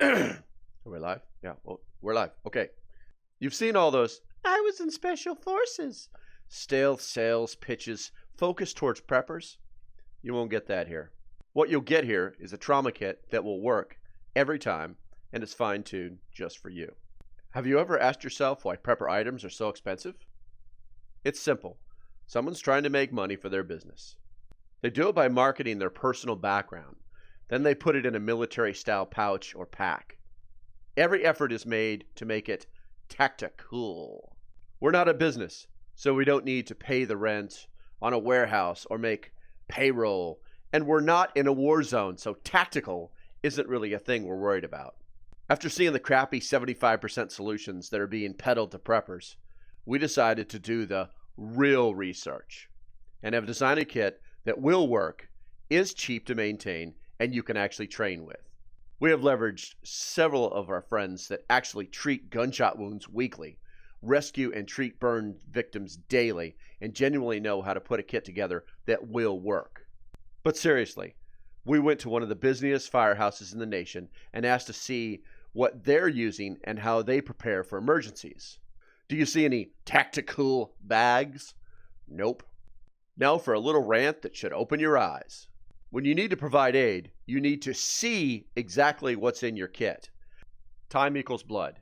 Are we live? Yeah, well, we're live. Okay. You've seen all those, I was in special forces, stale sales pitches focused towards preppers. You won't get that here. What you'll get here is a trauma kit that will work every time and is fine-tuned just for you. Have you ever asked yourself why prepper items are so expensive? It's simple. Someone's trying to make money for their business. They do it by marketing their personal background. Then they put it in a military-style pouch or pack. Every effort is made to make it tactical. We're not a business, so we don't need to pay the rent on a warehouse or make payroll. And we're not in a war zone, so tactical isn't really a thing we're worried about. After seeing the crappy 75% solutions that are being peddled to preppers, we decided to do the real research and have designed a kit that will work, is cheap to maintain, and you can actually train with. We have leveraged several of our friends that actually treat gunshot wounds weekly, rescue and treat burn victims daily, and genuinely know how to put a kit together that will work. But seriously, we went to one of the busiest firehouses in the nation and asked to see what they're using and how they prepare for emergencies. Do you see any tactical bags? Nope. Now for a little rant that should open your eyes. When you need to provide aid, you need to see exactly what's in your kit. Time equals blood.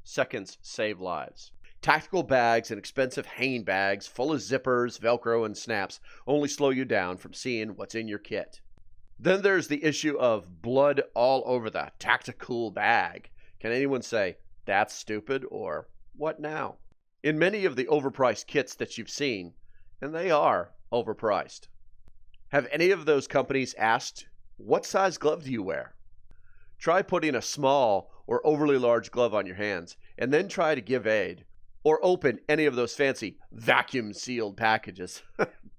Seconds save lives. Tactical bags and expensive hanging bags full of zippers, Velcro, and snaps only slow you down from seeing what's in your kit. Then there's the issue of blood all over the tactical bag. Can anyone say, that's stupid, or what now? In many of the overpriced kits that you've seen, and they are overpriced, have any of those companies asked, what size glove do you wear? Try putting a small or overly large glove on your hands, and then try to give aid, or open any of those fancy vacuum-sealed packages.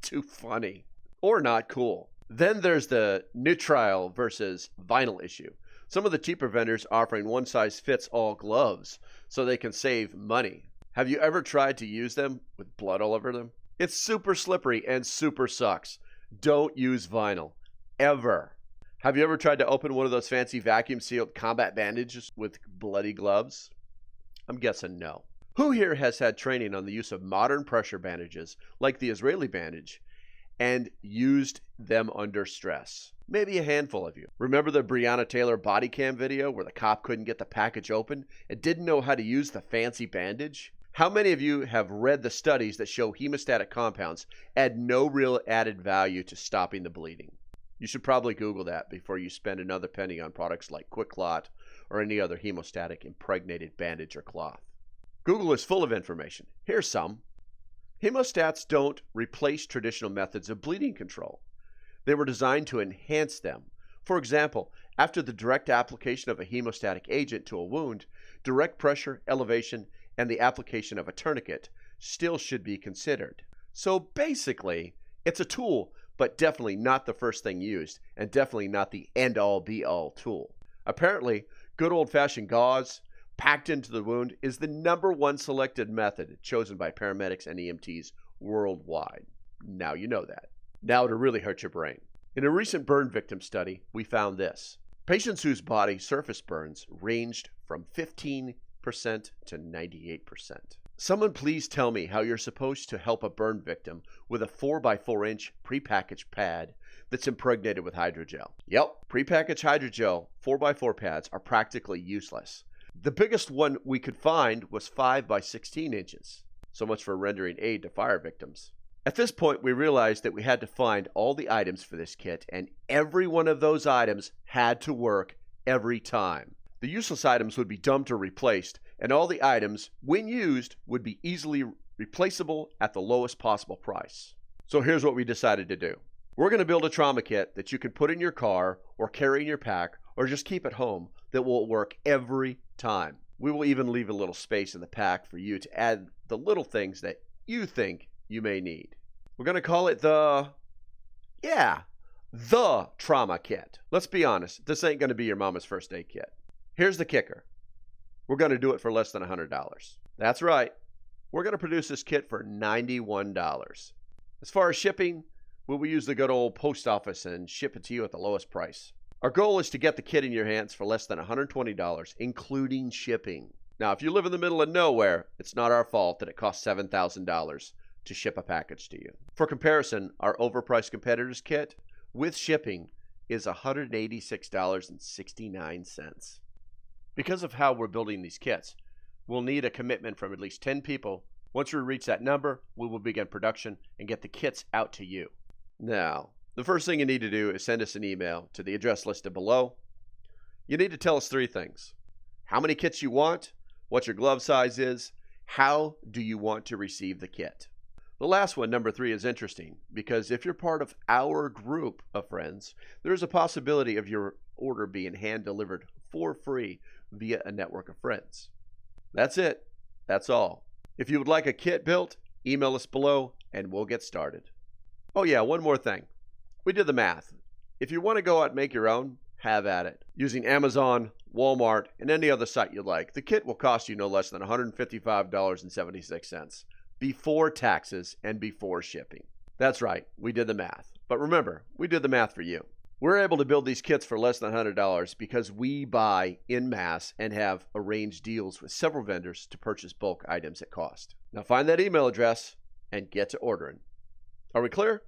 Too funny. Or not cool. Then there's the Nitrile versus vinyl issue. Some of the cheaper vendors offering one-size-fits-all gloves so they can save money. Have you ever tried to use them with blood all over them? It's super slippery and super sucks. Don't use vinyl. Ever. Have you ever tried to open one of those fancy vacuum-sealed combat bandages with bloody gloves? I'm guessing no. Who here has had training on the use of modern pressure bandages, like the Israeli bandage, and used them under stress? Maybe a handful of you. Remember the Breonna Taylor body cam video where the cop couldn't get the package open and didn't know how to use the fancy bandage? How many of you have read the studies that show hemostatic compounds add no real added value to stopping the bleeding? You should probably Google that before you spend another penny on products like Quick Clot or any other hemostatic impregnated bandage or cloth. Google is full of information. Here's some. Hemostats don't replace traditional methods of bleeding control. They were designed to enhance them. For example, after the direct application of a hemostatic agent to a wound, direct pressure, elevation, and the application of a tourniquet still should be considered. So basically, it's a tool, but definitely not the first thing used, and definitely not the end-all be-all tool. Apparently, good old-fashioned gauze packed into the wound is the #1 selected method chosen by paramedics and EMTs worldwide. Now you know that. Now to really hurt your brain. In a recent burn victim study, we found this. Patients whose body surface burns ranged from 15% to 98%. Someone please tell me how you're supposed to help a burn victim with a 4x4-inch prepackaged pad that's impregnated with hydrogel. Yep, prepackaged hydrogel 4x4 pads are practically useless. The biggest one we could find was 5x16 inches. So much for rendering aid to fire victims. At this point, we realized that we had to find all the items for this kit, and every one of those items had to work every time. The useless items would be dumped or replaced, and all the items, when used, would be easily replaceable at the lowest possible price. So here's what we decided to do. We're going to build a trauma kit that you can put in your car or carry in your pack or just keep at home that will work every time. We will even leave a little space in the pack for you to add the little things that you think you may need. We're going to call it the trauma kit. Let's be honest, this ain't going to be your mama's first aid kit. Here's the kicker. We're going to do it for less than $100. That's right. We're going to produce this kit for $91. As far as shipping, we will use the good old post office and ship it to you at the lowest price. Our goal is to get the kit in your hands for less than $120, including shipping. Now, if you live in the middle of nowhere, it's not our fault that it costs $7,000 to ship a package to you. For comparison, our overpriced competitor's kit with shipping is $186.69. Because of how we're building these kits, we'll need a commitment from at least 10 people. Once we reach that number, we will begin production and get the kits out to you. Now, the first thing you need to do is send us an email to the address listed below. You need to tell us 3 things: how many kits you want, what your glove size is, how do you want to receive the kit. The last one, number 3, is interesting because if you're part of our group of friends, there's a possibility of your order being hand delivered for free via a network of friends. That's it. That's all. If you would like a kit built, email us below and we'll get started. Oh yeah, one more thing. We did the math. If you want to go out and make your own, have at it. Using Amazon, Walmart, and any other site you like, the kit will cost you no less than $155.76 before taxes and before shipping. That's right, we did the math. But remember, we did the math for you. We're able to build these kits for less than $100 because we buy in mass and have arranged deals with several vendors to purchase bulk items at cost. Now find that email address and get to ordering. Are we clear?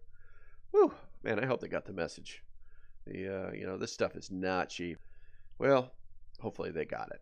Whew, man, I hope they got the message. This stuff is not cheap. Well, hopefully they got it.